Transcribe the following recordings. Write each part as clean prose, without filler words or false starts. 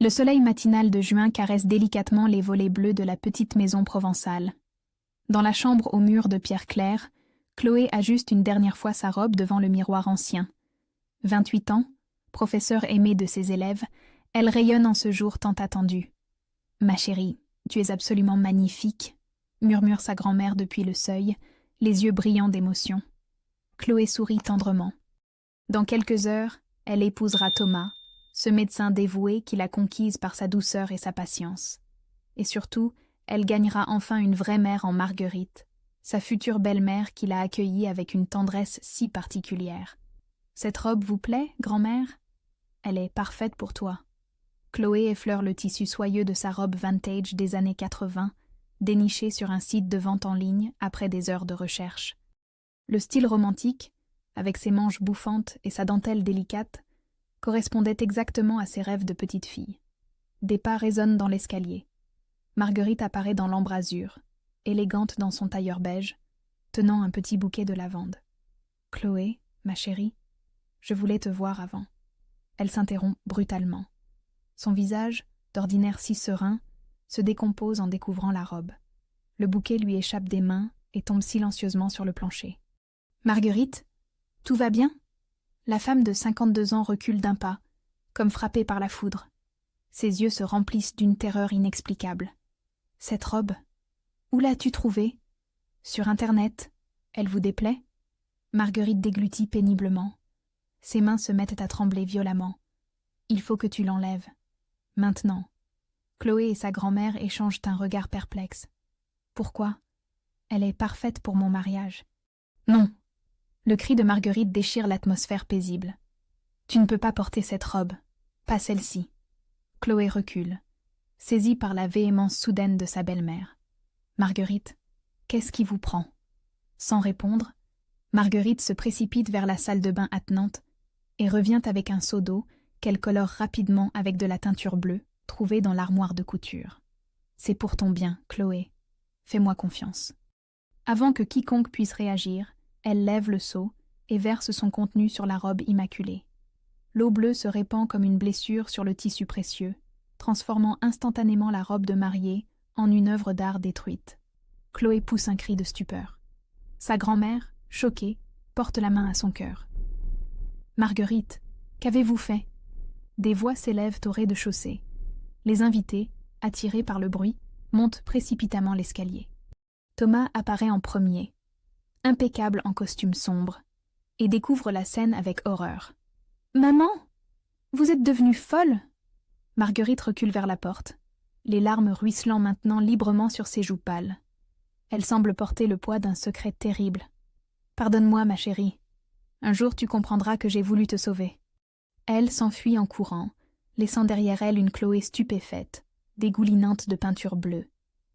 Le soleil matinal de juin caresse délicatement les volets bleus de la petite maison provençale. Dans la chambre aux murs de pierre claire, Chloé ajuste une dernière fois sa robe devant le miroir ancien. 28 ans, professeure aimée de ses élèves, elle rayonne en ce jour tant attendu. « Ma chérie, tu es absolument magnifique », murmure sa grand-mère depuis le seuil, les yeux brillants d'émotion. Chloé sourit tendrement. Dans quelques heures, elle épousera Thomas, ce médecin dévoué qui l'a conquise par sa douceur et sa patience. Et surtout, elle gagnera enfin une vraie mère en Marguerite, sa future belle-mère qui l'a accueillie avec une tendresse si particulière. « Cette robe vous plaît, grand-mère ? Elle est parfaite pour toi. » Chloé effleure le tissu soyeux de sa robe vintage des années 80, dénichée sur un site de vente en ligne après des heures de recherche. Le style romantique, avec ses manches bouffantes et sa dentelle délicate, correspondait exactement à ses rêves de petite fille. Des pas résonnent dans l'escalier. Marguerite apparaît dans l'embrasure, élégante dans son tailleur beige, tenant un petit bouquet de lavande. « Chloé, ma chérie, je voulais te voir avant. » Elle s'interrompt brutalement. Son visage, d'ordinaire si serein, se décompose en découvrant la robe. Le bouquet lui échappe des mains et tombe silencieusement sur le plancher. « Marguerite, tout va bien ?» La femme de 52 ans recule d'un pas, comme frappée par la foudre. Ses yeux se remplissent d'une terreur inexplicable. « Cette robe, où l'as-tu trouvée ? Sur Internet ? Elle vous déplaît ?» Marguerite déglutit péniblement. Ses mains se mettent à trembler violemment. « Il faut que tu l'enlèves. Maintenant. » Chloé et sa grand-mère échangent un regard perplexe. « Pourquoi ? Elle est parfaite pour mon mariage. »« Non !» Le cri de Marguerite déchire l'atmosphère paisible. « Tu ne peux pas porter cette robe. Pas celle-ci. » Chloé recule, saisie par la véhémence soudaine de sa belle-mère. « Marguerite, qu'est-ce qui vous prend ?» Sans répondre, Marguerite se précipite vers la salle de bain attenante et revient avec un seau d'eau qu'elle colore rapidement avec de la teinture bleue trouvée dans l'armoire de couture. « C'est pour ton bien, Chloé. Fais-moi confiance. » Avant que quiconque puisse réagir, elle lève le seau et verse son contenu sur la robe immaculée. L'eau bleue se répand comme une blessure sur le tissu précieux, transformant instantanément la robe de mariée en une œuvre d'art détruite. Chloé pousse un cri de stupeur. Sa grand-mère, choquée, porte la main à son cœur. « Marguerite, qu'avez-vous fait ?» Des voix s'élèvent au rez-de-chaussée. Les invités, attirés par le bruit, montent précipitamment l'escalier. Thomas apparaît en premier, impeccable en costume sombre, et découvre la scène avec horreur. « Maman, vous êtes devenue folle ?» Marguerite recule vers la porte, les larmes ruisselant maintenant librement sur ses joues pâles. Elle semble porter le poids d'un secret terrible. « Pardonne-moi, ma chérie. Un jour tu comprendras que j'ai voulu te sauver. » Elle s'enfuit en courant, laissant derrière elle une Chloé stupéfaite, dégoulinante de peinture bleue,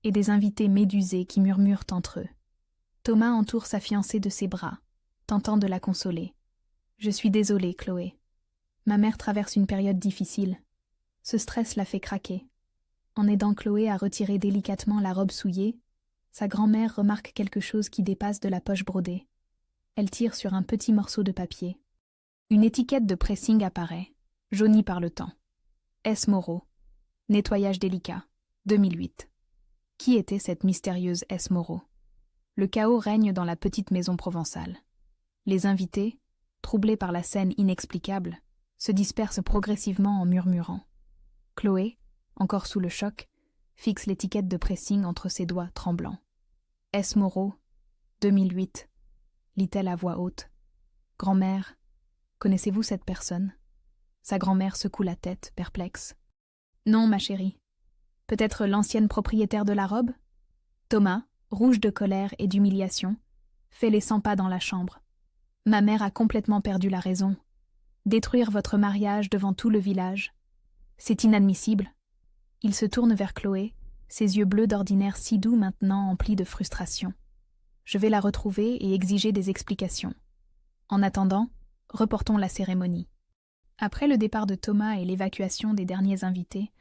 et des invités médusés qui murmurent entre eux. Thomas entoure sa fiancée de ses bras, tentant de la consoler. « Je suis désolée, Chloé. Ma mère traverse une période difficile. Ce stress la fait craquer. » En aidant Chloé à retirer délicatement la robe souillée, sa grand-mère remarque quelque chose qui dépasse de la poche brodée. Elle tire sur un petit morceau de papier. Une étiquette de pressing apparaît, jaunie par le temps. S. Moreau. Nettoyage délicat. 2008. Qui était cette mystérieuse S. Moreau ? Le chaos règne dans la petite maison provençale. Les invités, troublés par la scène inexplicable, se dispersent progressivement en murmurant. Chloé, encore sous le choc, fixe l'étiquette de pressing entre ses doigts tremblants. S. Moreau, 2008, lit-elle à voix haute. Grand-mère, connaissez-vous cette personne ? Sa grand-mère secoue la tête, perplexe. Non, ma chérie. Peut-être l'ancienne propriétaire de la robe ? Thomas, rouge de colère et d'humiliation, fait les 100 pas dans la chambre. Ma mère a complètement perdu la raison. Détruire votre mariage devant tout le village. C'est inadmissible. Il se tourne vers Chloé, ses yeux bleus d'ordinaire si doux maintenant emplis de frustration. Je vais la retrouver et exiger des explications. En attendant, reportons la cérémonie. Après le départ de Thomas et l'évacuation des derniers invités,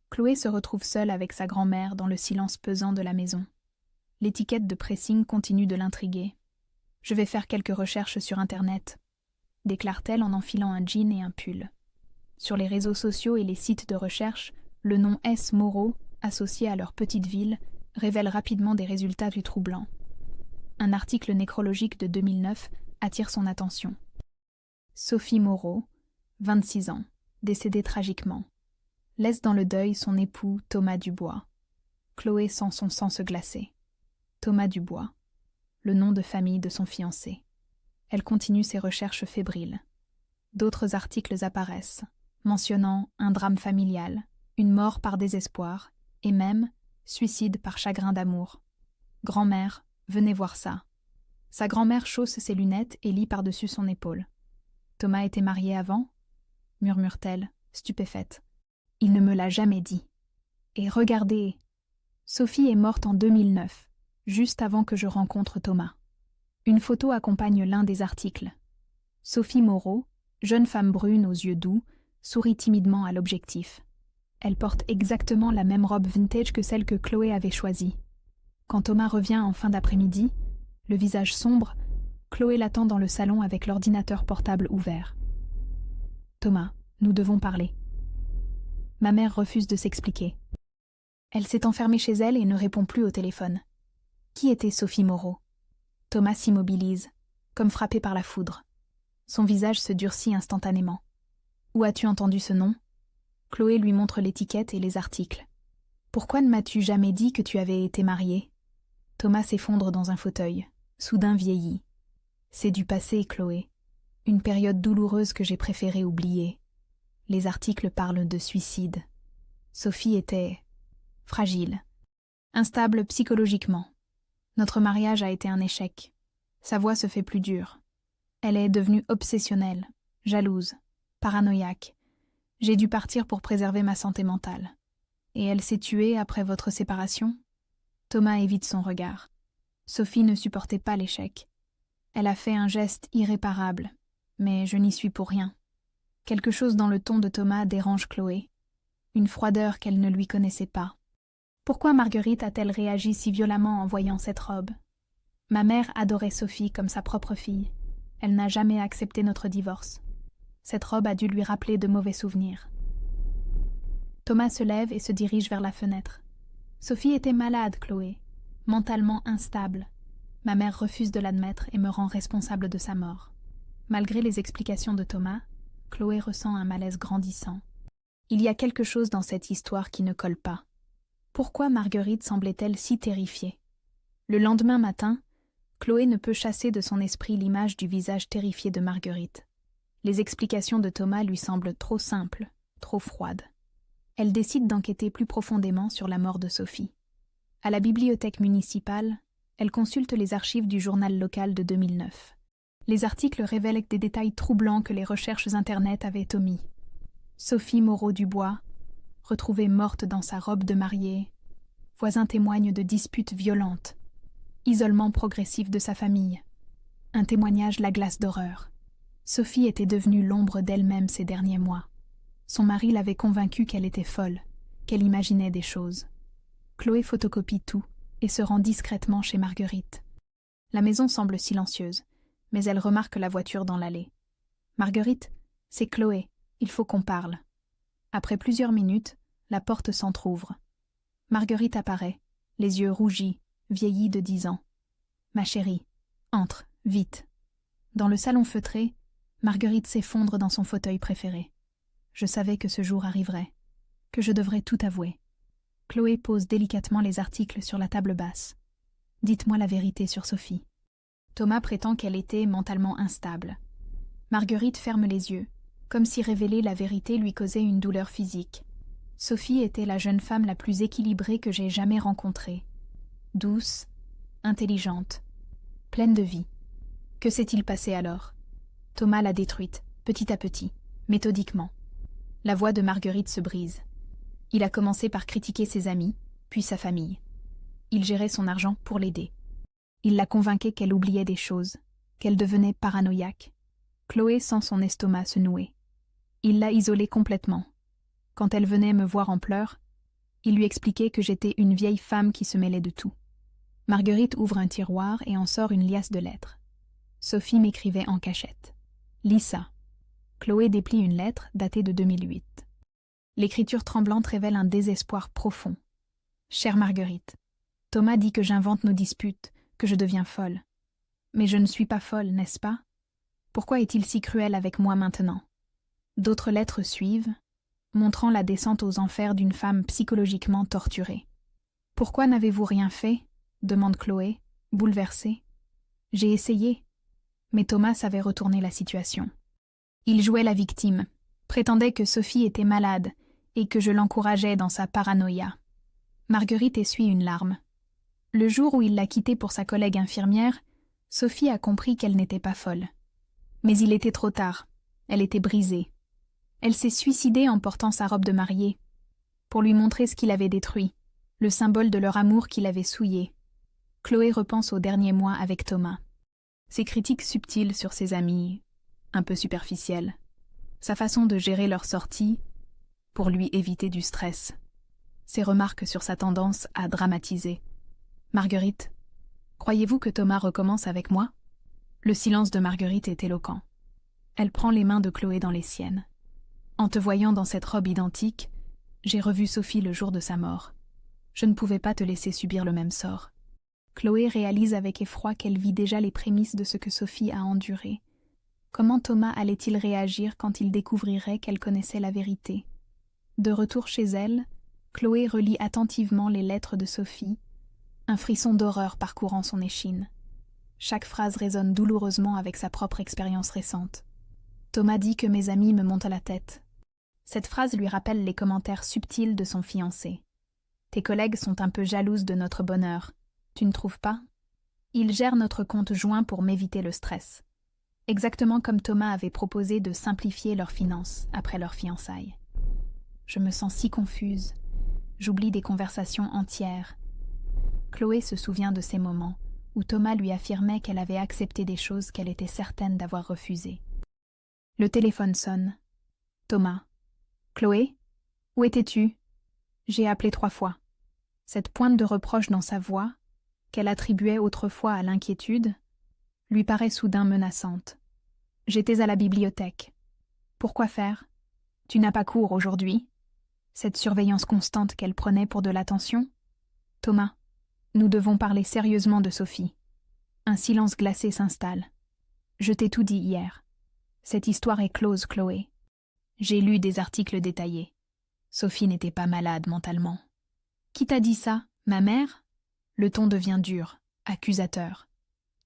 Chloé se retrouve seule avec sa grand-mère dans le silence pesant de la maison. L'étiquette de pressing continue de l'intriguer. « Je vais faire quelques recherches sur Internet », déclare-t-elle en enfilant un jean et un pull. Sur les réseaux sociaux et les sites de recherche, le nom S. Moreau, associé à leur petite ville, révèle rapidement des résultats plus troublants. Un article nécrologique de 2009 attire son attention. Sophie Moreau, 26 ans, décédée tragiquement, laisse dans le deuil son époux Thomas Dubois. Chloé sent son sang se glacer. Thomas Dubois, le nom de famille de son fiancé. Elle continue ses recherches fébriles. D'autres articles apparaissent, mentionnant un drame familial, une mort par désespoir, et même suicide par chagrin d'amour. Grand-mère, venez voir ça. Sa grand-mère chausse ses lunettes et lit par-dessus son épaule. Thomas était marié avant ? Murmure-t-elle, stupéfaite. Il ne me l'a jamais dit. Et regardez, Sophie est morte en 2009, juste avant que je rencontre Thomas. Une photo accompagne l'un des articles. Sophie Moreau, jeune femme brune aux yeux doux, sourit timidement à l'objectif. Elle porte exactement la même robe vintage que celle que Chloé avait choisie. Quand Thomas revient en fin d'après-midi, le visage sombre, Chloé l'attend dans le salon avec l'ordinateur portable ouvert. « Thomas, nous devons parler. » Ma mère refuse de s'expliquer. Elle s'est enfermée chez elle et ne répond plus au téléphone. Qui était Sophie Moreau ? Thomas s'immobilise, comme frappé par la foudre. Son visage se durcit instantanément. Où as-tu entendu ce nom ? Chloé lui montre l'étiquette et les articles. Pourquoi ne m'as-tu jamais dit que tu avais été mariée ? Thomas s'effondre dans un fauteuil, soudain vieilli. C'est du passé, Chloé. Une période douloureuse que j'ai préféré oublier. Les articles parlent de suicide. Sophie était fragile, instable psychologiquement. Notre mariage a été un échec. Sa voix se fait plus dure. Elle est devenue obsessionnelle, jalouse, paranoïaque. J'ai dû partir pour préserver ma santé mentale. Et elle s'est tuée après votre séparation ? Thomas évite son regard. Sophie ne supportait pas l'échec. Elle a fait un geste irréparable, mais je n'y suis pour rien. Quelque chose dans le ton de Thomas dérange Chloé. Une froideur qu'elle ne lui connaissait pas. Pourquoi Marguerite a-t-elle réagi si violemment en voyant cette robe ? Ma mère adorait Sophie comme sa propre fille. Elle n'a jamais accepté notre divorce. Cette robe a dû lui rappeler de mauvais souvenirs. Thomas se lève et se dirige vers la fenêtre. Sophie était malade, Chloé, mentalement instable. Ma mère refuse de l'admettre et me rend responsable de sa mort. Malgré les explications de Thomas, Chloé ressent un malaise grandissant. Il y a quelque chose dans cette histoire qui ne colle pas. Pourquoi Marguerite semblait-elle si terrifiée ? Le lendemain matin, Chloé ne peut chasser de son esprit l'image du visage terrifié de Marguerite. Les explications de Thomas lui semblent trop simples, trop froides. Elle décide d'enquêter plus profondément sur la mort de Sophie. À la bibliothèque municipale, elle consulte les archives du journal local de 2009. Les articles révèlent des détails troublants que les recherches Internet avaient omis. Sophie Moreau Dubois, retrouvée morte dans sa robe de mariée. Voisins témoignent de disputes violentes. Isolement progressif de sa famille. Un témoignage la glace d'horreur. Sophie était devenue l'ombre d'elle-même ces derniers mois. Son mari l'avait convaincue qu'elle était folle, qu'elle imaginait des choses. Chloé photocopie tout et se rend discrètement chez Marguerite. La maison semble silencieuse, mais elle remarque la voiture dans l'allée. « Marguerite, c'est Chloé, il faut qu'on parle. » Après plusieurs minutes, la porte s'entr'ouvre. Marguerite apparaît, les yeux rougis, vieillie de 10 ans. « Ma chérie, entre, vite. » Dans le salon feutré, Marguerite s'effondre dans son fauteuil préféré. Je savais que ce jour arriverait, que je devrais tout avouer. Chloé pose délicatement les articles sur la table basse. « Dites-moi la vérité sur Sophie. » Thomas prétend qu'elle était mentalement instable. Marguerite ferme les yeux, comme si révéler la vérité lui causait une douleur physique. Sophie était la jeune femme la plus équilibrée que j'ai jamais rencontrée. Douce, intelligente, pleine de vie. Que s'est-il passé alors ? Thomas l'a détruite, petit à petit, méthodiquement. La voix de Marguerite se brise. Il a commencé par critiquer ses amis, puis sa famille. Il gérait son argent pour l'aider. Il la convainquait qu'elle oubliait des choses, qu'elle devenait paranoïaque. Chloé sent son estomac se nouer. Il l'a isolée complètement. Quand elle venait me voir en pleurs, il lui expliquait que j'étais une vieille femme qui se mêlait de tout. Marguerite ouvre un tiroir et en sort une liasse de lettres. Sophie m'écrivait en cachette. « Lis ça. Chloé déplie une lettre datée de 2008. L'écriture tremblante révèle un désespoir profond. Chère Marguerite, Thomas dit que j'invente nos disputes, que je deviens folle. Mais je ne suis pas folle, n'est-ce pas? Pourquoi est-il si cruel avec moi maintenant? D'autres lettres suivent, montrant la descente aux enfers d'une femme psychologiquement torturée. Pourquoi n'avez-vous rien fait? Demande Chloé, bouleversée. J'ai essayé, mais Thomas savait retourner la situation. Il jouait la victime, prétendait que Sophie était malade et que je l'encourageais dans sa paranoïa. Marguerite essuie une larme. Le jour où il l'a quittée pour sa collègue infirmière, Sophie a compris qu'elle n'était pas folle. Mais il était trop tard. Elle était brisée. Elle s'est suicidée en portant sa robe de mariée, pour lui montrer ce qu'il avait détruit, le symbole de leur amour qu'il avait souillé. Chloé repense aux derniers mois avec Thomas. Ses critiques subtiles sur ses amis, un peu superficielles. Sa façon de gérer leur sortie, pour lui éviter du stress. Ses remarques sur sa tendance à dramatiser. Marguerite, croyez-vous que Thomas recommence avec moi? Le silence de Marguerite est éloquent. Elle prend les mains de Chloé dans les siennes. En te voyant dans cette robe identique, j'ai revu Sophie le jour de sa mort. Je ne pouvais pas te laisser subir le même sort. Chloé réalise avec effroi qu'elle vit déjà les prémices de ce que Sophie a enduré. Comment Thomas allait-il réagir quand il découvrirait qu'elle connaissait la vérité? De retour chez elle, Chloé relit attentivement les lettres de Sophie, un frisson d'horreur parcourant son échine. Chaque phrase résonne douloureusement avec sa propre expérience récente. Thomas dit que mes amis me montent à la tête. Cette phrase lui rappelle les commentaires subtils de son fiancé. Tes collègues sont un peu jalouses de notre bonheur. Tu ne trouves pas? Ils gèrent notre compte joint pour m'éviter le stress. Exactement comme Thomas avait proposé de simplifier leurs finances après leur fiançailles. Je me sens si confuse. J'oublie des conversations entières. Chloé se souvient de ces moments où Thomas lui affirmait qu'elle avait accepté des choses qu'elle était certaine d'avoir refusées. Le téléphone sonne. Thomas. Chloé? Où étais-tu? J'ai appelé 3 fois. Cette pointe de reproche dans sa voix, qu'elle attribuait autrefois à l'inquiétude, lui paraît soudain menaçante. J'étais à la bibliothèque. Pourquoi faire? Tu n'as pas cours aujourd'hui? Cette surveillance constante qu'elle prenait pour de l'attention? Thomas, nous devons parler sérieusement de Sophie. Un silence glacé s'installe. Je t'ai tout dit hier. Cette histoire est close, Chloé. J'ai lu des articles détaillés. Sophie n'était pas malade mentalement. Qui t'a dit ça? Ma mère? Le ton devient dur, accusateur.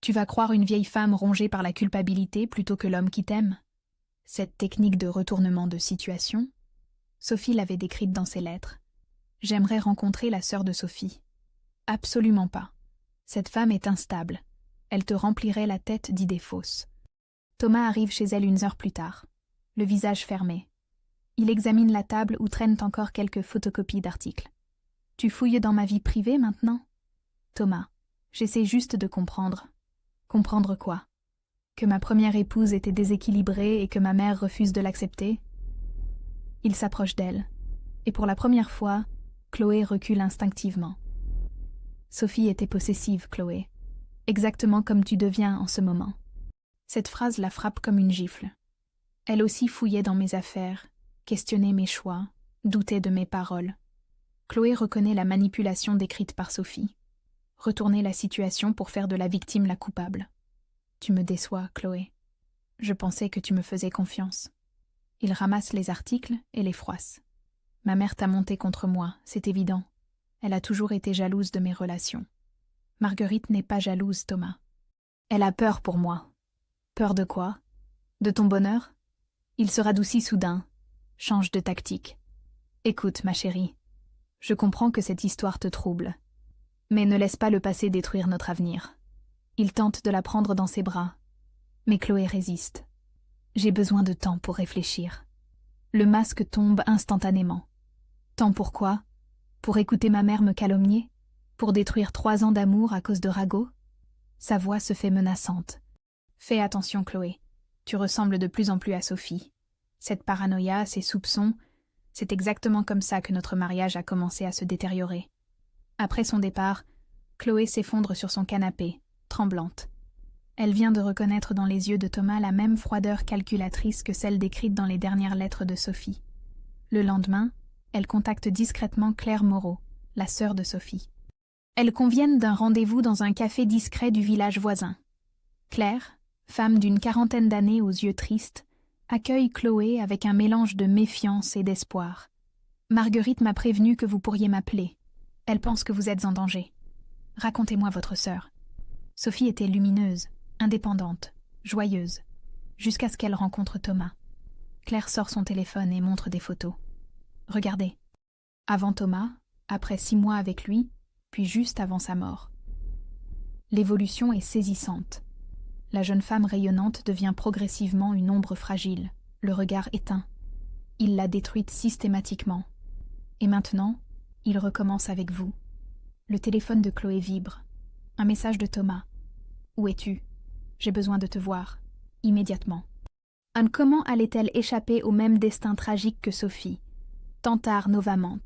Tu vas croire une vieille femme rongée par la culpabilité plutôt que l'homme qui t'aime? Cette technique de retournement de situation, Sophie l'avait décrite dans ses lettres. J'aimerais rencontrer la sœur de Sophie. Absolument pas. Cette femme est instable. Elle te remplirait la tête d'idées fausses. Thomas arrive chez elle 1 heure plus tard, le visage fermé. Il examine la table où traînent encore quelques photocopies d'articles. Tu fouilles dans ma vie privée maintenant? Thomas, j'essaie juste de comprendre. Comprendre quoi? Que ma première épouse était déséquilibrée et que ma mère refuse de l'accepter? Il s'approche d'elle, et pour la première fois, Chloé recule instinctivement. Sophie était possessive, Chloé, exactement comme tu deviens en ce moment. Cette phrase la frappe comme une gifle. Elle aussi fouillait dans mes affaires, questionnait mes choix, doutait de mes paroles. Chloé reconnaît la manipulation décrite par Sophie. Retourner la situation pour faire de la victime la coupable. Tu me déçois, Chloé. Je pensais que tu me faisais confiance. Il ramasse les articles et les froisse. Ma mère t'a monté contre moi, c'est évident. Elle a toujours été jalouse de mes relations. Marguerite n'est pas jalouse, Thomas. Elle a peur pour moi. Peur de quoi? De ton bonheur? Il se radoucit soudain. Change de tactique. Écoute, ma chérie. Je comprends que cette histoire te trouble. Mais ne laisse pas le passé détruire notre avenir. Il tente de la prendre dans ses bras. Mais Chloé résiste. J'ai besoin de temps pour réfléchir. Le masque tombe instantanément. Temps pourquoi? Pour écouter ma mère me calomnier? Pour détruire 3 ans d'amour à cause de ragots? Sa voix se fait menaçante. Fais attention, Chloé. Tu ressembles de plus en plus à Sophie. Cette paranoïa, ces soupçons, c'est exactement comme ça que notre mariage a commencé à se détériorer. Après son départ, Chloé s'effondre sur son canapé, tremblante. Elle vient de reconnaître dans les yeux de Thomas la même froideur calculatrice que celle décrite dans les dernières lettres de Sophie. Le lendemain, elle contacte discrètement Claire Moreau, la sœur de Sophie. Elles conviennent d'un rendez-vous dans un café discret du village voisin. Claire, femme d'une quarantaine d'années aux yeux tristes, accueille Chloé avec un mélange de méfiance et d'espoir. « Marguerite m'a prévenu que vous pourriez m'appeler. Elle pense que vous êtes en danger. Racontez-moi votre sœur. » Sophie était lumineuse, indépendante, joyeuse, jusqu'à ce qu'elle rencontre Thomas. Claire sort son téléphone et montre des photos. « Regardez. Avant Thomas, après 6 mois avec lui, puis juste avant sa mort. » L'évolution est saisissante. La jeune femme rayonnante devient progressivement une ombre fragile, le regard éteint. Il l'a détruite systématiquement. Et maintenant, il recommence avec vous. Le téléphone de Chloé vibre. Un message de Thomas. « Où es-tu ? J'ai besoin de te voir. Immédiatement. » Comment allait-elle échapper au même destin tragique que Sophie ? Tantar novament.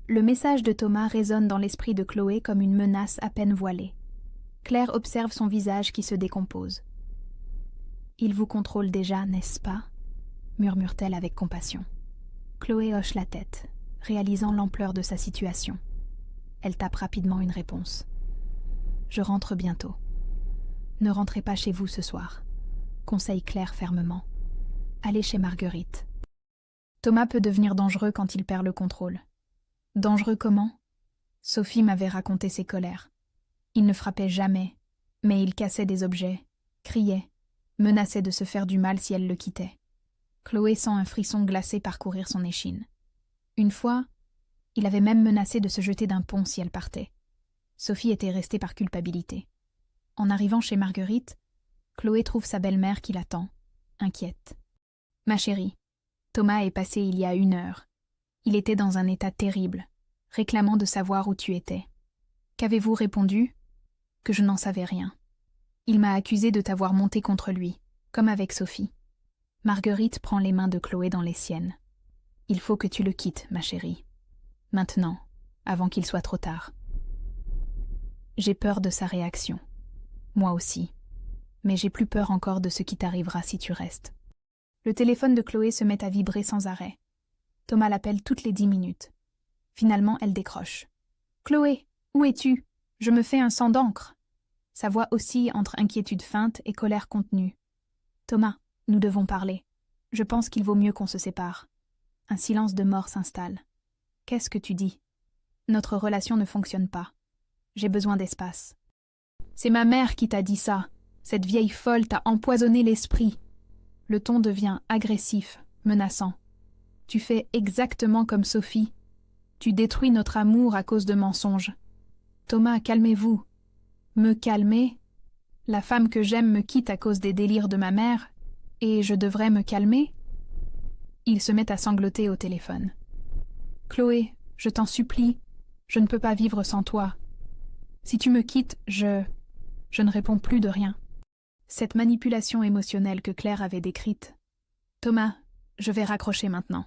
Le message de Thomas résonne dans l'esprit de Chloé comme une menace à peine voilée. Claire observe son visage qui se décompose. « Il vous contrôle déjà, n'est-ce pas ?» murmure-t-elle avec compassion. Chloé hoche la tête, réalisant l'ampleur de sa situation. Elle tape rapidement une réponse. « Je rentre bientôt. »« Ne rentrez pas chez vous ce soir. » conseille Claire fermement. « Allez chez Marguerite. » Thomas peut devenir dangereux quand il perd le contrôle. Dangereux comment ? Sophie m'avait raconté ses colères. Il ne frappait jamais, mais il cassait des objets, criait, menaçait de se faire du mal si elle le quittait. Chloé sent un frisson glacé parcourir son échine. Une fois, il avait même menacé de se jeter d'un pont si elle partait. Sophie était restée par culpabilité. En arrivant chez Marguerite, Chloé trouve sa belle-mère qui l'attend, inquiète. « Ma chérie, Thomas est passé il y a 1 heure. Il était dans un état terrible, réclamant de savoir où tu étais. Qu'avez-vous répondu ? Que je n'en savais rien. Il m'a accusé de t'avoir monté contre lui, comme avec Sophie. » Marguerite prend les mains de Chloé dans les siennes. « Il faut que tu le quittes, ma chérie. Maintenant, avant qu'il soit trop tard. » J'ai peur de sa réaction. Moi aussi. Mais j'ai plus peur encore de ce qui t'arrivera si tu restes. Le téléphone de Chloé se met à vibrer sans arrêt. Thomas l'appelle toutes les 10 minutes. Finalement, elle décroche. « Chloé, où es-tu ? Je me fais un sang d'encre. » Sa voix oscille entre inquiétude feinte et colère contenue. « Thomas, nous devons parler. Je pense qu'il vaut mieux qu'on se sépare. » Un silence de mort s'installe. « Qu'est-ce que tu dis ? Notre relation ne fonctionne pas. J'ai besoin d'espace. »« C'est ma mère qui t'a dit ça. Cette vieille folle t'a empoisonné l'esprit. » Le ton devient agressif, menaçant. « Tu fais exactement comme Sophie. Tu détruis notre amour à cause de mensonges. Thomas, calmez-vous. » Me calmer ? La femme que j'aime me quitte à cause des délires de ma mère, et je devrais me calmer ? Il se met à sangloter au téléphone. « Chloé, je t'en supplie, je ne peux pas vivre sans toi. Si tu me quittes, je ne réponds plus de rien. » Cette manipulation émotionnelle que Claire avait décrite. « Thomas, je vais raccrocher maintenant. »«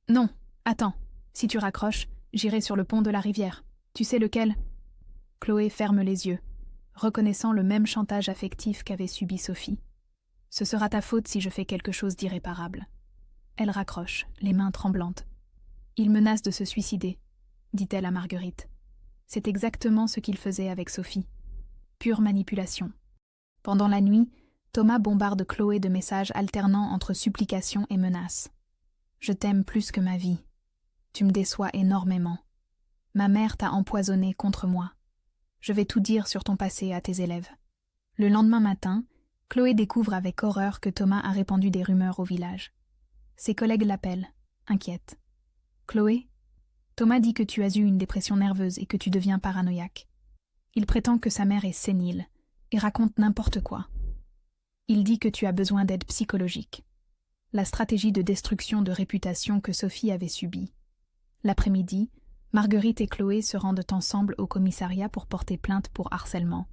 Non, attends, si tu raccroches, j'irai sur le pont de la rivière. Tu sais lequel ?» Chloé ferme les yeux, reconnaissant le même chantage affectif qu'avait subi Sophie. « Ce sera ta faute si je fais quelque chose d'irréparable. » Elle raccroche, les mains tremblantes. « Il menace de se suicider, » dit-elle à Marguerite. C'est exactement ce qu'il faisait avec Sophie. Pure manipulation. Pendant la nuit, Thomas bombarde Chloé de messages alternant entre supplications et menaces. « Je t'aime plus que ma vie. Tu me déçois énormément. Ma mère t'a empoisonné contre moi. Je vais tout dire sur ton passé à tes élèves. » Le lendemain matin, Chloé découvre avec horreur que Thomas a répandu des rumeurs au village. Ses collègues l'appellent, inquiètes. « Chloé, Thomas dit que tu as eu une dépression nerveuse et que tu deviens paranoïaque. Il prétend que sa mère est sénile et raconte n'importe quoi. Il dit que tu as besoin d'aide psychologique. » La stratégie de destruction de réputation que Sophie avait subie. L'après-midi, Marguerite et Chloé se rendent ensemble au commissariat pour porter plainte pour harcèlement.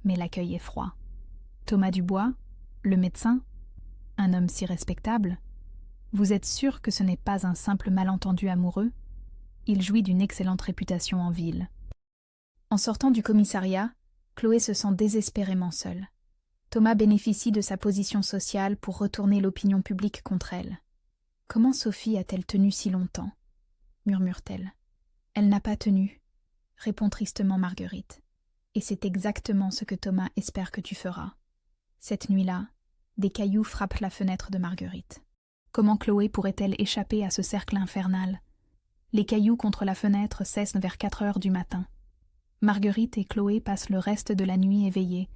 Mais l'accueil est froid. Thomas Dubois, le médecin, un homme si respectable, vous êtes sûr que ce n'est pas un simple malentendu amoureux ? Il jouit d'une excellente réputation en ville. En sortant du commissariat, Chloé se sent désespérément seule. Thomas bénéficie de sa position sociale pour retourner l'opinion publique contre elle. Comment Sophie a-t-elle tenu si longtemps ? Murmure-t-elle. Elle n'a pas tenu, répond tristement Marguerite. Et c'est exactement ce que Thomas espère que tu feras. Cette nuit-là, des cailloux frappent la fenêtre de Marguerite. Comment Chloé pourrait-elle échapper à ce cercle infernal ? Les cailloux contre la fenêtre cessent vers 4 heures du matin. Marguerite et Chloé passent le reste de la nuit éveillées,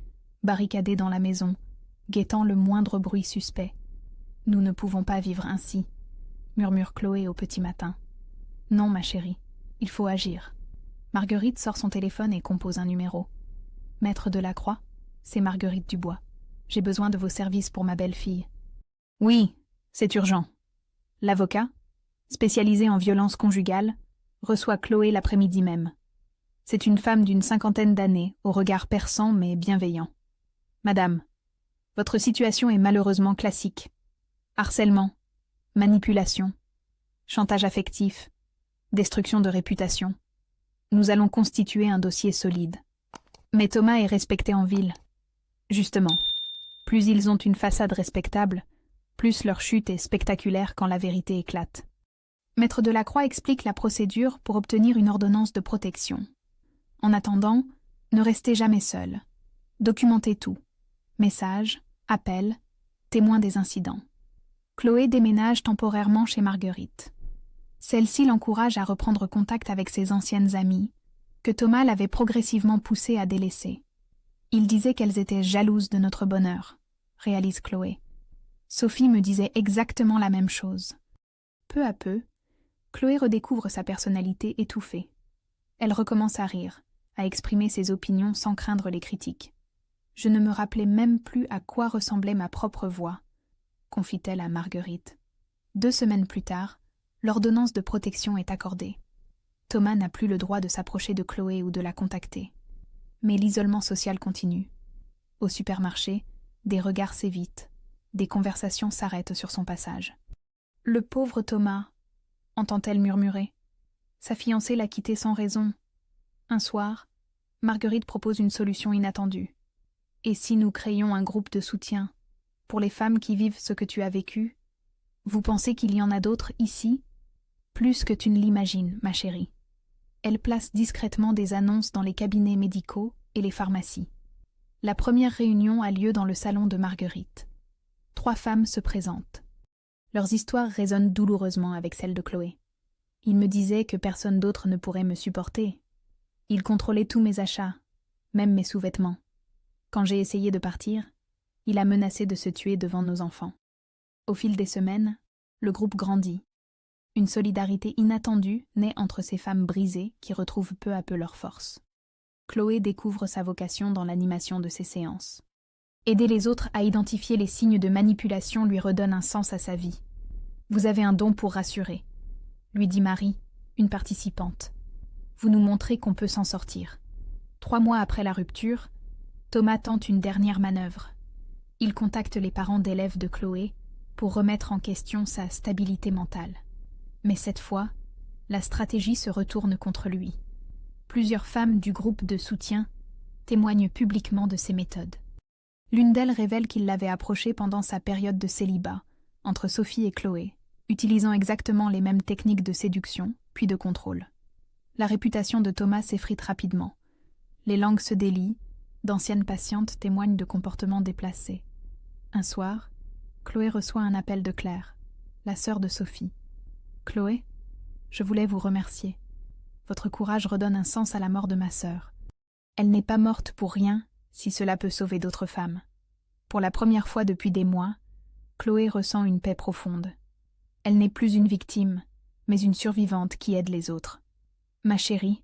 barricadées dans la maison, guettant le moindre bruit suspect. « Nous ne pouvons pas vivre ainsi », murmure Chloé au petit matin. « Non, ma chérie, il faut agir. » Marguerite sort son téléphone et compose un numéro. « Maître Delacroix, c'est Marguerite Dubois. J'ai besoin de vos services pour ma belle-fille. »« Oui, c'est urgent. » L'avocat, spécialisé en violence conjugale, reçoit Chloé l'après-midi même. C'est une femme d'une 50aine d'années, au regard perçant mais bienveillant. « Madame, votre situation est malheureusement classique. Harcèlement, manipulation, chantage affectif, destruction de réputation. Nous allons constituer un dossier solide. Mais Thomas est respecté en ville. Justement, plus ils ont une façade respectable, plus leur chute est spectaculaire quand la vérité éclate. Maître Delacroix explique la procédure pour obtenir une ordonnance de protection. En attendant, ne restez jamais seul. Documentez tout. Messages, appels, témoins des incidents. Chloé déménage temporairement chez Marguerite. Celle-ci l'encourage à reprendre contact avec ses anciennes amies, que Thomas l'avait progressivement poussée à délaisser. Il disait qu'elles étaient jalouses de notre bonheur, réalise Chloé. Sophie me disait exactement la même chose. Peu à peu, Chloé redécouvre sa personnalité étouffée. Elle recommence à rire, à exprimer ses opinions sans craindre les critiques. « Je ne me rappelais même plus à quoi ressemblait ma propre voix », confie-t-elle à Marguerite. 2 semaines plus tard, l'ordonnance de protection est accordée. Thomas n'a plus le droit de s'approcher de Chloé ou de la contacter. Mais l'isolement social continue. Au supermarché, des regards s'évitent, des conversations s'arrêtent sur son passage. « Le pauvre Thomas !» entend-elle murmurer. Sa fiancée l'a quitté sans raison. Un soir, Marguerite propose une solution inattendue. « Et si nous créions un groupe de soutien pour les femmes qui vivent ce que tu as vécu? Vous pensez qu'il y en a d'autres ici? Plus que tu ne l'imagines, ma chérie. » Elle place discrètement des annonces dans les cabinets médicaux et les pharmacies. La première réunion a lieu dans le salon de Marguerite. 3 femmes se présentent. Leurs histoires résonnent douloureusement avec celles de Chloé. Il me disait que personne d'autre ne pourrait me supporter. Il contrôlait tous mes achats, même mes sous-vêtements. Quand j'ai essayé de partir, il a menacé de se tuer devant nos enfants. Au fil des semaines, le groupe grandit. Une solidarité inattendue naît entre ces femmes brisées qui retrouvent peu à peu leur force. Chloé découvre sa vocation dans l'animation de ces séances. Aider les autres à identifier les signes de manipulation lui redonne un sens à sa vie. « Vous avez un don pour rassurer », lui dit Marie, une participante. « Vous nous montrez qu'on peut s'en sortir. » 3 mois après la rupture, Thomas tente une dernière manœuvre. Il contacte les parents d'élèves de Chloé pour remettre en question sa stabilité mentale. Mais cette fois, la stratégie se retourne contre lui. Plusieurs femmes du groupe de soutien témoignent publiquement de ses méthodes. L'une d'elles révèle qu'il l'avait approchée pendant sa période de célibat, entre Sophie et Chloé, utilisant exactement les mêmes techniques de séduction, puis de contrôle. La réputation de Thomas s'effrite rapidement. Les langues se délient, d'anciennes patientes témoignent de comportements déplacés. Un soir, Chloé reçoit un appel de Claire, la sœur de Sophie. « Chloé, je voulais vous remercier. Votre courage redonne un sens à la mort de ma sœur. Elle n'est pas morte pour rien, si cela peut sauver d'autres femmes. » Pour la première fois depuis des mois, Chloé ressent une paix profonde. Elle n'est plus une victime, mais une survivante qui aide les autres. « Ma chérie, »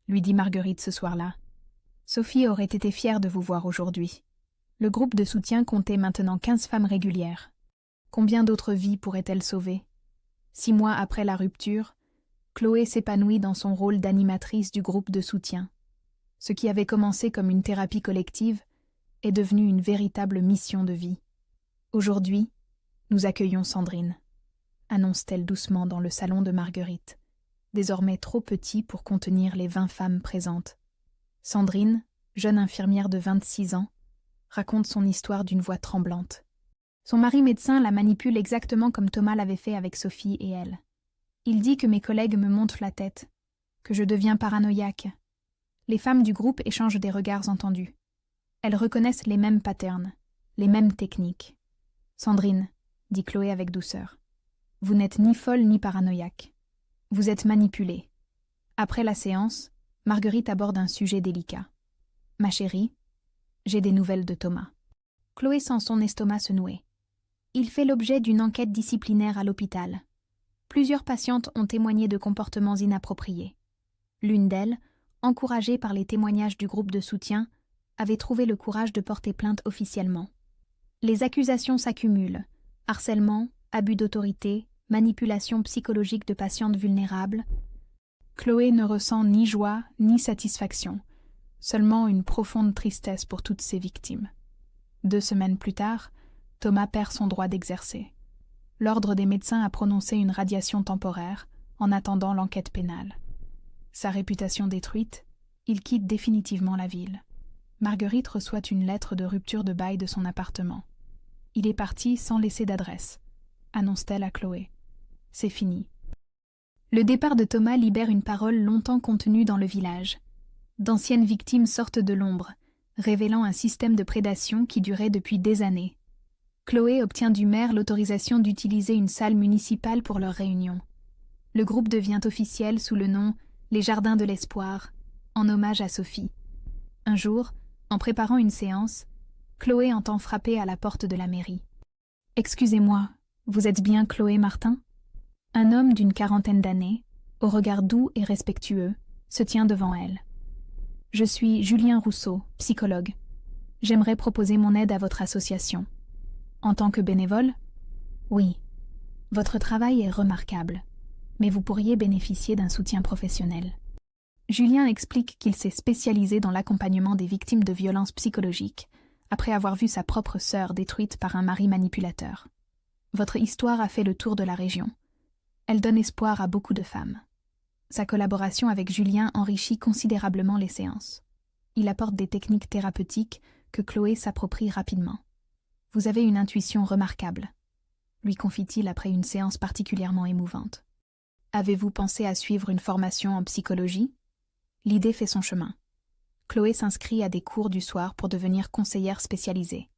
lui dit Marguerite ce soir-là, « Sophie aurait été fière de vous voir aujourd'hui. » Le groupe de soutien comptait maintenant 15 femmes régulières. Combien d'autres vies pourrait-elle sauver? 6 mois après la rupture, Chloé s'épanouit dans son rôle d'animatrice du groupe de soutien. Ce qui avait commencé comme une thérapie collective est devenu une véritable mission de vie. Aujourd'hui, nous accueillons Sandrine, annonce-t-elle doucement dans le salon de Marguerite, désormais trop petit pour contenir les 20 femmes présentes. Sandrine, jeune infirmière de 26 ans, raconte son histoire d'une voix tremblante. Son mari médecin la manipule exactement comme Thomas l'avait fait avec Sophie et elle. Il dit que mes collègues me montent la tête, que je deviens paranoïaque. Les femmes du groupe échangent des regards entendus. Elles reconnaissent les mêmes patterns, les mêmes techniques. « Sandrine, » dit Chloé avec douceur, « vous n'êtes ni folle ni paranoïaque. Vous êtes manipulée. » Après la séance, Marguerite aborde un sujet délicat. « Ma chérie, j'ai des nouvelles de Thomas. » Chloé sent son estomac se nouer. Il fait l'objet d'une enquête disciplinaire à l'hôpital. Plusieurs patientes ont témoigné de comportements inappropriés. L'une d'elles, encouragée par les témoignages du groupe de soutien, avait trouvé le courage de porter plainte officiellement. Les accusations s'accumulent: harcèlement, abus d'autorité, manipulation psychologique de patientes vulnérables. Chloé ne ressent ni joie ni satisfaction, seulement une profonde tristesse pour toutes ses victimes. 2 semaines plus tard, Thomas perd son droit d'exercer. L'ordre des médecins a prononcé une radiation temporaire en attendant l'enquête pénale. Sa réputation détruite, il quitte définitivement la ville. Marguerite reçoit une lettre de rupture de bail de son appartement. Il est parti sans laisser d'adresse, annonce-t-elle à Chloé. C'est fini. Le départ de Thomas libère une parole longtemps contenue dans le village. D'anciennes victimes sortent de l'ombre, révélant un système de prédation qui durait depuis des années. Chloé obtient du maire l'autorisation d'utiliser une salle municipale pour leur réunion. Le groupe devient officiel sous le nom « Les Jardins de l'Espoir », en hommage à Sophie. Un jour, en préparant une séance, Chloé entend frapper à la porte de la mairie. « Excusez-moi, vous êtes bien Chloé Martin ?» Un homme d'une 40aine d'années, au regard doux et respectueux, se tient devant elle. « Je suis Julien Rousseau, psychologue. J'aimerais proposer mon aide à votre association. » « En tant que bénévole ? » ?»« Oui. Votre travail est remarquable, mais vous pourriez bénéficier d'un soutien professionnel. » Julien explique qu'il s'est spécialisé dans l'accompagnement des victimes de violences psychologiques, après avoir vu sa propre sœur détruite par un mari manipulateur. Votre histoire a fait le tour de la région. Elle donne espoir à beaucoup de femmes. Sa collaboration avec Julien enrichit considérablement les séances. Il apporte des techniques thérapeutiques que Chloé s'approprie rapidement. « Vous avez une intuition remarquable », lui confie-t-il après une séance particulièrement émouvante. « Avez-vous pensé à suivre une formation en psychologie ? » L'idée fait son chemin. Chloé s'inscrit à des cours du soir pour devenir conseillère spécialisée.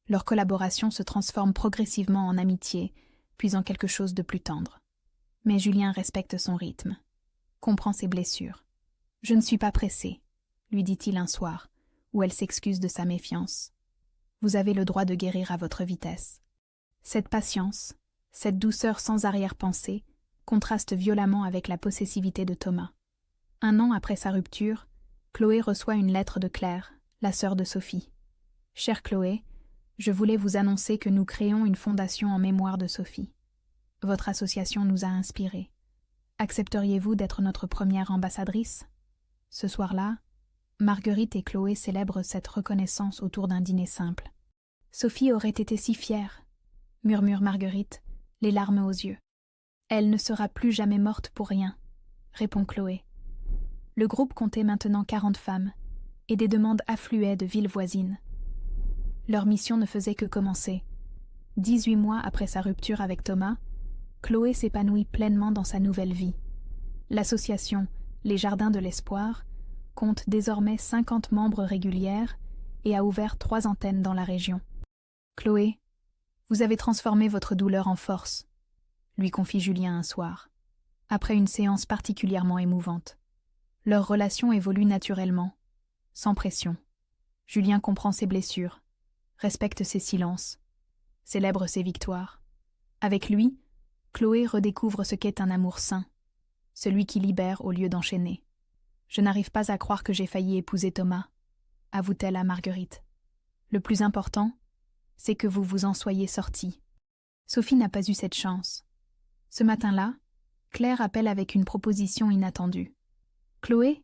Leur collaboration se transforme progressivement en amitié, puis en quelque chose de plus tendre. Mais Julien respecte son rythme, comprend ses blessures. « Je ne suis pas pressé », lui dit-il un soir, où elle s'excuse de sa méfiance. Vous avez le droit de guérir à votre vitesse. Cette patience, cette douceur sans arrière-pensée, contraste violemment avec la possessivité de Thomas. 1 an après sa rupture, Chloé reçoit une lettre de Claire, la sœur de Sophie. « Chère Chloé, je voulais vous annoncer que nous créons une fondation en mémoire de Sophie. Votre association nous a inspirés. Accepteriez-vous d'être notre première ambassadrice ? » Ce soir-là, Marguerite et Chloé célèbrent cette reconnaissance autour d'un dîner simple. « Sophie aurait été si fière », murmure Marguerite, les larmes aux yeux. « Elle ne sera plus jamais morte pour rien », répond Chloé. Le groupe comptait maintenant 40 femmes, et des demandes affluaient de villes voisines. Leur mission ne faisait que commencer. 18 mois après sa rupture avec Thomas, Chloé s'épanouit pleinement dans sa nouvelle vie. L'association « Les Jardins de l'Espoir » compte désormais 50 membres régulières et a ouvert 3 antennes dans la région. « Chloé, vous avez transformé votre douleur en force », lui confie Julien un soir, après une séance particulièrement émouvante. Leur relation évolue naturellement, sans pression. Julien comprend ses blessures, respecte ses silences, célèbre ses victoires. Avec lui, Chloé redécouvre ce qu'est un amour sain, celui qui libère au lieu d'enchaîner. « Je n'arrive pas à croire que j'ai failli épouser Thomas », avoue-t-elle à Marguerite. « Le plus important, c'est que vous vous en soyez sortis. » Sophie n'a pas eu cette chance. Ce matin-là, Claire appelle avec une proposition inattendue. « Chloé,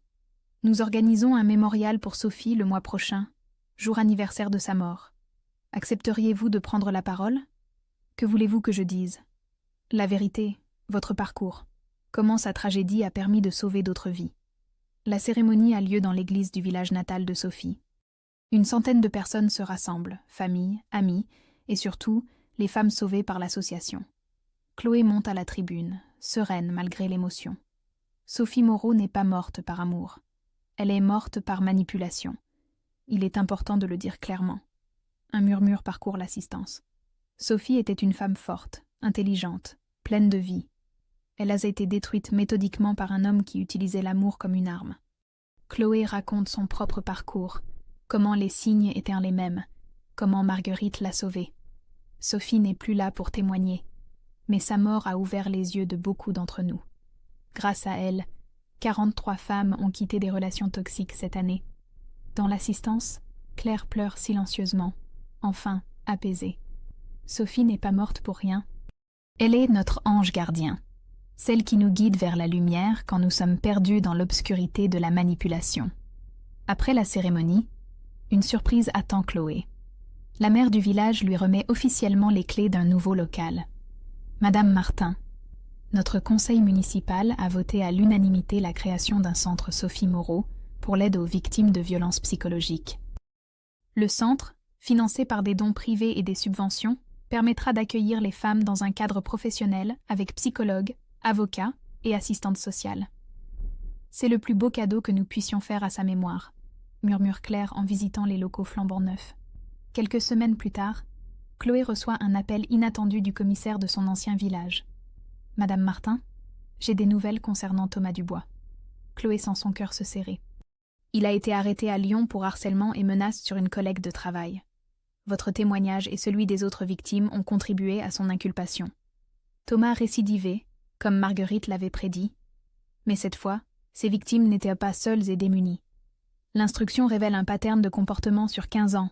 nous organisons un mémorial pour Sophie le mois prochain, jour anniversaire de sa mort. Accepteriez-vous de prendre la parole ? Que voulez-vous que je dise ? La vérité, votre parcours, comment sa tragédie a permis de sauver d'autres vies. La cérémonie a lieu dans l'église du village natal de Sophie. Une centaine de personnes se rassemblent, familles, amis, et surtout, les femmes sauvées par l'association. Chloé monte à la tribune, sereine malgré l'émotion. Sophie Moreau n'est pas morte par amour. Elle est morte par manipulation. Il est important de le dire clairement. Un murmure parcourt l'assistance. Sophie était une femme forte, intelligente, pleine de vie. Elle a été détruite méthodiquement par un homme qui utilisait l'amour comme une arme. Chloé raconte son propre parcours, comment les signes étaient les mêmes, comment Marguerite l'a sauvée. Sophie n'est plus là pour témoigner, mais sa mort a ouvert les yeux de beaucoup d'entre nous. Grâce à elle, 43 femmes ont quitté des relations toxiques cette année. Dans l'assistance, Claire pleure silencieusement, enfin apaisée. Sophie n'est pas morte pour rien. Elle est notre ange gardien, celle qui nous guide vers la lumière quand nous sommes perdus dans l'obscurité de la manipulation. Après la cérémonie, une surprise attend Chloé. La mère du village lui remet officiellement les clés d'un nouveau local. Madame Martin, notre conseil municipal a voté à l'unanimité la création d'un centre Sophie Moreau pour l'aide aux victimes de violences psychologiques. Le centre, financé par des dons privés et des subventions, permettra d'accueillir les femmes dans un cadre professionnel avec psychologues, avocats et assistantes sociales. C'est le plus beau cadeau que nous puissions faire à sa mémoire, murmure Claire en visitant les locaux flambant neufs. Quelques semaines plus tard, Chloé reçoit un appel inattendu du commissaire de son ancien village. « Madame Martin, j'ai des nouvelles concernant Thomas Dubois. » Chloé sent son cœur se serrer. Il a été arrêté à Lyon pour harcèlement et menace sur une collègue de travail. Votre témoignage et celui des autres victimes ont contribué à son inculpation. Thomas récidivait, comme Marguerite l'avait prédit, mais cette fois, ses victimes n'étaient pas seules et démunies. L'instruction révèle un pattern de comportement sur 15 ans.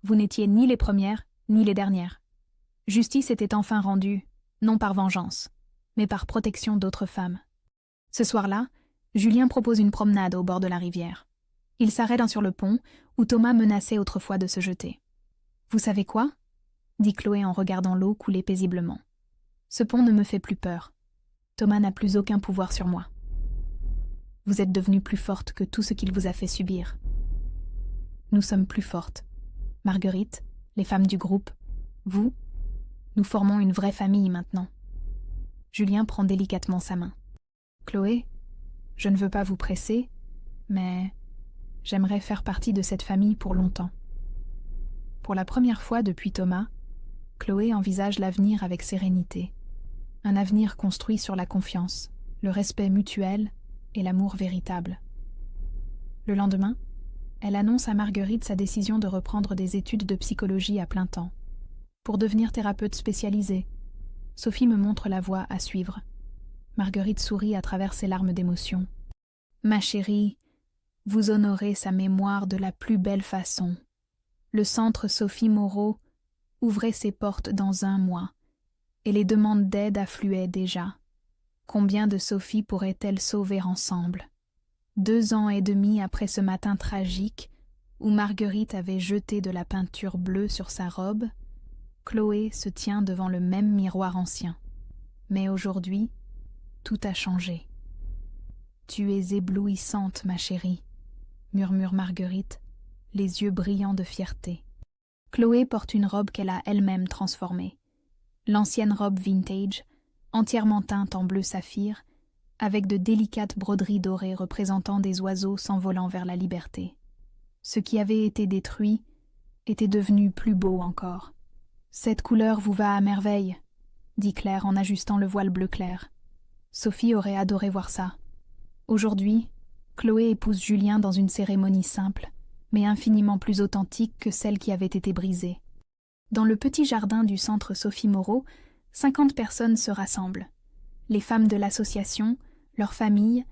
Vous n'étiez ni les premières, ni les dernières. Justice était enfin rendue, non par vengeance, mais par protection d'autres femmes. Ce soir-là, Julien propose une promenade au bord de la rivière. Il s'arrête sur le pont, où Thomas menaçait autrefois de se jeter. « Vous savez quoi ?» dit Chloé en regardant l'eau couler paisiblement. « Ce pont ne me fait plus peur. Thomas n'a plus aucun pouvoir sur moi. Vous êtes devenue plus forte que tout ce qu'il vous a fait subir. Nous sommes plus fortes. Marguerite, les femmes du groupe, vous, nous formons une vraie famille maintenant. » Julien prend délicatement sa main. « Chloé, je ne veux pas vous presser, mais j'aimerais faire partie de cette famille pour longtemps. » Pour la première fois depuis Thomas, Chloé envisage l'avenir avec sérénité. Un avenir construit sur la confiance, le respect mutuel et l'amour véritable. Le lendemain, elle annonce à Marguerite sa décision de reprendre des études de psychologie à plein temps. Pour devenir thérapeute spécialisée, Sophie me montre la voie à suivre. Marguerite sourit à travers ses larmes d'émotion. « Ma chérie, vous honorez sa mémoire de la plus belle façon. Le centre Sophie Moreau ouvrait ses portes dans 1 mois, et les demandes d'aide affluaient déjà. Combien de Sophie pourrait-elle sauver ensemble ? 2 ans et demi après ce matin tragique, où Marguerite avait jeté de la peinture bleue sur sa robe, Chloé se tient devant le même miroir ancien. Mais aujourd'hui, tout a changé. « Tu es éblouissante, ma chérie », murmure Marguerite, les yeux brillants de fierté. Chloé porte une robe qu'elle a elle-même transformée. L'ancienne robe vintage, entièrement teinte en bleu saphir, avec de délicates broderies dorées représentant des oiseaux s'envolant vers la liberté. Ce qui avait été détruit était devenu plus beau encore. « Cette couleur vous va à merveille », dit Claire en ajustant le voile bleu clair. Sophie aurait adoré voir ça. Aujourd'hui, Chloé épouse Julien dans une cérémonie simple, mais infiniment plus authentique que celle qui avait été brisée. Dans le petit jardin du centre Sophie Moreau, 50 personnes se rassemblent. Les femmes de l'association, leurs familles,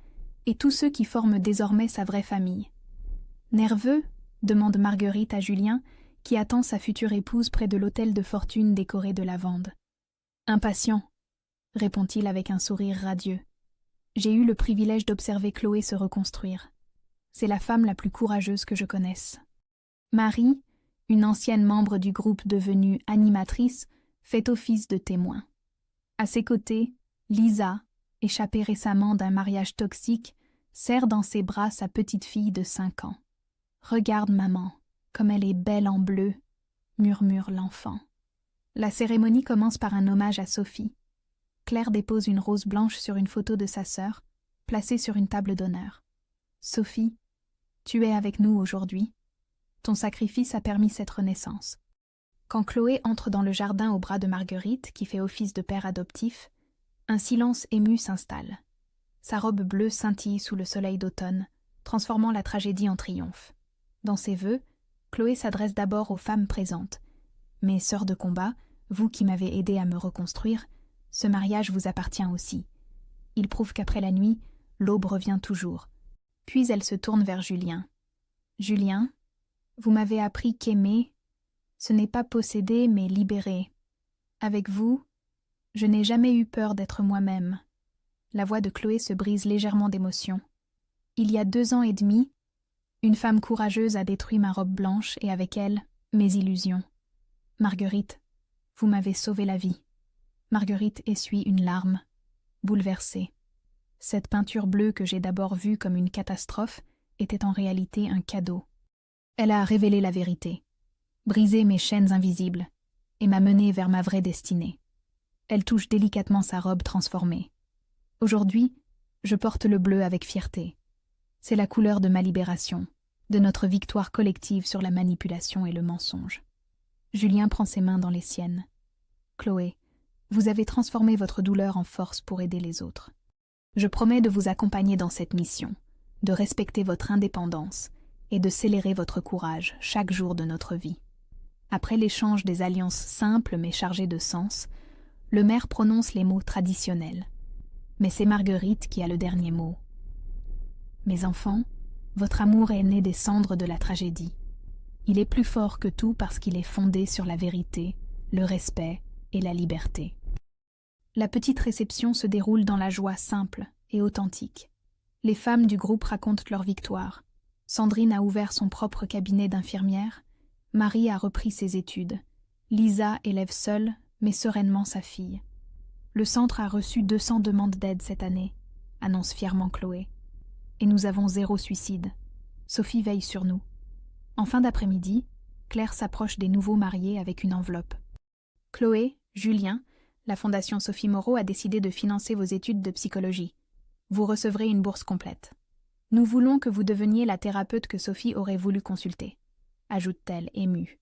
et tous ceux qui forment désormais sa vraie famille. « Nerveux ?» demande Marguerite à Julien, qui attend sa future épouse près de l'hôtel de fortune décoré de lavande. « Impatient », répond-il avec un sourire radieux. « J'ai eu le privilège d'observer Chloé se reconstruire. C'est la femme la plus courageuse que je connaisse. » Marie, une ancienne membre du groupe devenue animatrice, fait office de témoin. À ses côtés, Lisa, échappée récemment d'un mariage toxique, serre dans ses bras sa petite fille de 5 ans. « Regarde maman, comme elle est belle en bleu », murmure l'enfant. La cérémonie commence par un hommage à Sophie. Claire dépose une rose blanche sur une photo de sa sœur, placée sur une table d'honneur. « Sophie, tu es avec nous aujourd'hui. Ton sacrifice a permis cette renaissance. » Quand Chloé entre dans le jardin au bras de Marguerite, qui fait office de père adoptif, un silence ému s'installe. Sa robe bleue scintille sous le soleil d'automne, transformant la tragédie en triomphe. Dans ses vœux, Chloé s'adresse d'abord aux femmes présentes. « Mes sœurs de combat, vous qui m'avez aidé à me reconstruire, ce mariage vous appartient aussi. Il prouve qu'après la nuit, l'aube revient toujours. » Puis elle se tourne vers Julien. « Julien, vous m'avez appris qu'aimer, ce n'est pas posséder mais libérer. Avec vous, je n'ai jamais eu peur d'être moi-même. » La voix de Chloé se brise légèrement d'émotion. « Il y a 2 ans et demi, une femme courageuse a détruit ma robe blanche et avec elle, mes illusions. Marguerite, vous m'avez sauvé la vie. » Marguerite essuie une larme, bouleversée. Cette peinture bleue que j'ai d'abord vue comme une catastrophe était en réalité un cadeau. Elle a révélé la vérité, brisé mes chaînes invisibles et m'a menée vers ma vraie destinée. Elle touche délicatement sa robe transformée. Aujourd'hui, je porte le bleu avec fierté. C'est la couleur de ma libération, de notre victoire collective sur la manipulation et le mensonge. Julien prend ses mains dans les siennes. « Chloé, vous avez transformé votre douleur en force pour aider les autres. Je promets de vous accompagner dans cette mission, de respecter votre indépendance et de scélérer votre courage chaque jour de notre vie. » Après l'échange des alliances simples mais chargées de sens, le maire prononce les mots traditionnels. Mais c'est Marguerite qui a le dernier mot. « Mes enfants, votre amour est né des cendres de la tragédie. Il est plus fort que tout parce qu'il est fondé sur la vérité, le respect et la liberté. » La petite réception se déroule dans la joie simple et authentique. Les femmes du groupe racontent leur victoire. Sandrine a ouvert son propre cabinet d'infirmière. Marie a repris ses études. Lisa élève seule, mais sereinement sa fille. Le centre a reçu 200 demandes d'aide cette année, annonce fièrement Chloé. Et nous avons 0 suicide. Sophie veille sur nous. En fin d'après-midi, Claire s'approche des nouveaux mariés avec une enveloppe. « Chloé, Julien, la Fondation Sophie Moreau a décidé de financer vos études de psychologie. Vous recevrez une bourse complète. Nous voulons que vous deveniez la thérapeute que Sophie aurait voulu consulter, » ajoute-t-elle émue.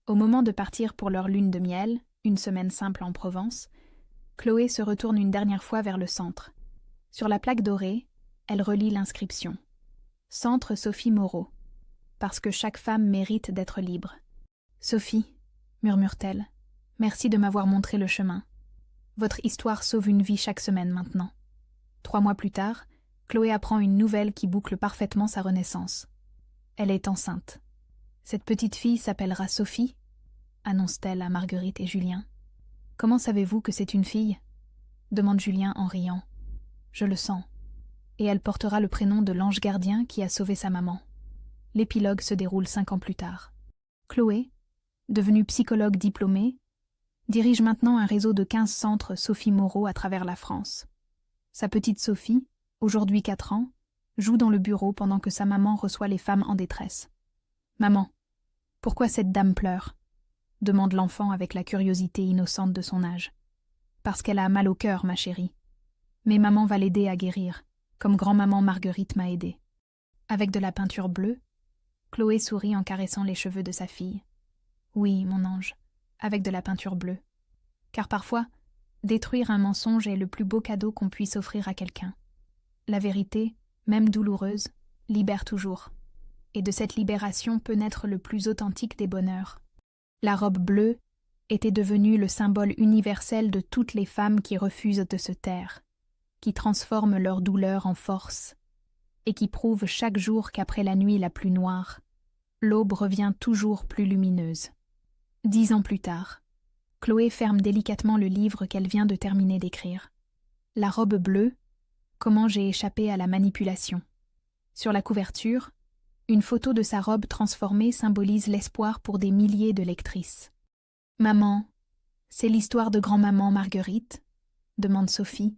Au moment de partir pour leur lune de miel, une semaine simple en Provence, Chloé se retourne une dernière fois vers le centre. Sur la plaque dorée, elle relit l'inscription. « Centre Sophie Moreau. Parce que chaque femme mérite d'être libre. »« Sophie, » murmure-t-elle, « merci de m'avoir montré le chemin. Votre histoire sauve une vie chaque semaine maintenant. » 3 mois plus tard, Chloé apprend une nouvelle qui boucle parfaitement sa renaissance. Elle est enceinte. « Cette petite fille s'appellera Sophie ?» annonce-t-elle à Marguerite et Julien. « Comment savez-vous que c'est une fille ?» demande Julien en riant. « Je le sens. Et elle portera le prénom de l'ange gardien qui a sauvé sa maman. » L'épilogue se déroule 5 ans plus tard. Chloé, devenue psychologue diplômée, dirige maintenant un réseau de 15 centres Sophie Moreau à travers la France. Sa petite Sophie, aujourd'hui 4 ans, joue dans le bureau pendant que sa maman reçoit les femmes en détresse. « Maman, pourquoi cette dame pleure ?» demande l'enfant avec la curiosité innocente de son âge. « Parce qu'elle a mal au cœur, ma chérie. Mais maman va l'aider à guérir, comme grand-maman Marguerite m'a aidée. » Avec de la peinture bleue, Chloé sourit en caressant les cheveux de sa fille. « Oui, mon ange, avec de la peinture bleue. Car parfois, détruire un mensonge est le plus beau cadeau qu'on puisse offrir à quelqu'un. La vérité, même douloureuse, libère toujours. Et de cette libération peut naître le plus authentique des bonheurs. La robe bleue était devenue le symbole universel de toutes les femmes qui refusent de se taire, qui transforment leur douleur en force, et qui prouvent chaque jour qu'après la nuit la plus noire, l'aube revient toujours plus lumineuse. 10 ans plus tard, Chloé ferme délicatement le livre qu'elle vient de terminer d'écrire. La robe bleue, comment j'ai échappé à la manipulation. Sur la couverture, une photo de sa robe transformée symbolise l'espoir pour des milliers de lectrices. « Maman, c'est l'histoire de grand-maman Marguerite ?» demande Sophie,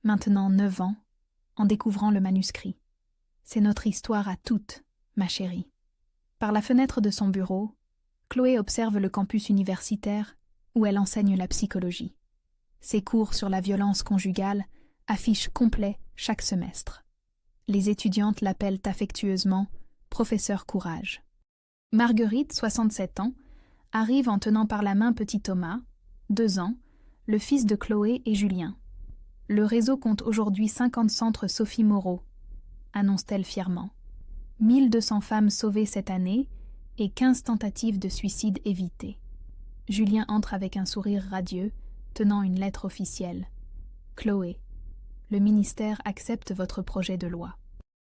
maintenant 9 ans, en découvrant le manuscrit. C'est notre histoire à toutes, ma chérie. Par la fenêtre de son bureau, Chloé observe le campus universitaire où elle enseigne la psychologie. Ses cours sur la violence conjugale affichent complet chaque semestre. Les étudiantes l'appellent affectueusement « Professeur Courage ». Marguerite, 67 ans, arrive en tenant par la main petit Thomas, 2 ans, le fils de Chloé et Julien. Le réseau compte aujourd'hui 50 centres Sophie Moreau, annonce-t-elle fièrement. 1200 femmes sauvées cette année et 15 tentatives de suicide évitées. Julien entre avec un sourire radieux, tenant une lettre officielle. Chloé, le ministère accepte votre projet de loi.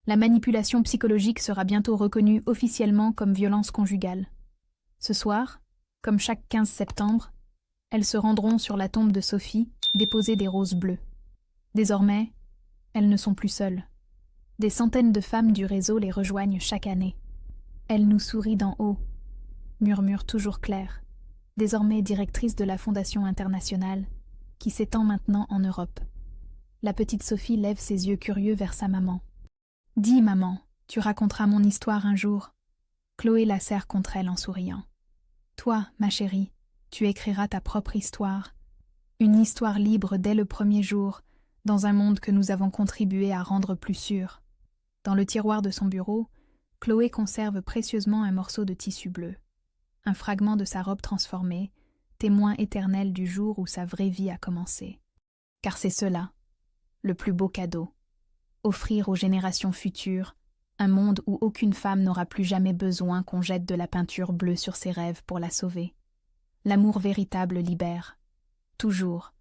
La manipulation psychologique sera bientôt reconnue officiellement comme violence conjugale. Ce soir, comme chaque 15 septembre, elles se rendront sur la tombe de Sophie déposer des roses bleues. Désormais, elles ne sont plus seules. Des centaines de femmes du réseau les rejoignent chaque année. Elle nous sourit d'en haut, murmure toujours Claire, désormais directrice de la Fondation internationale, qui s'étend maintenant en Europe. La petite Sophie lève ses yeux curieux vers sa maman. « Dis, maman, tu raconteras mon histoire un jour. » Chloé la serre contre elle en souriant. « Toi, ma chérie, tu écriras ta propre histoire. Une histoire libre dès le premier jour, dans un monde que nous avons contribué à rendre plus sûr. » Dans le tiroir de son bureau, Chloé conserve précieusement un morceau de tissu bleu. Un fragment de sa robe transformée, témoin éternel du jour où sa vraie vie a commencé. Car c'est cela, le plus beau cadeau. Offrir aux générations futures un monde où aucune femme n'aura plus jamais besoin qu'on jette de la peinture bleue sur ses rêves pour la sauver. L'amour véritable libère. Toujours.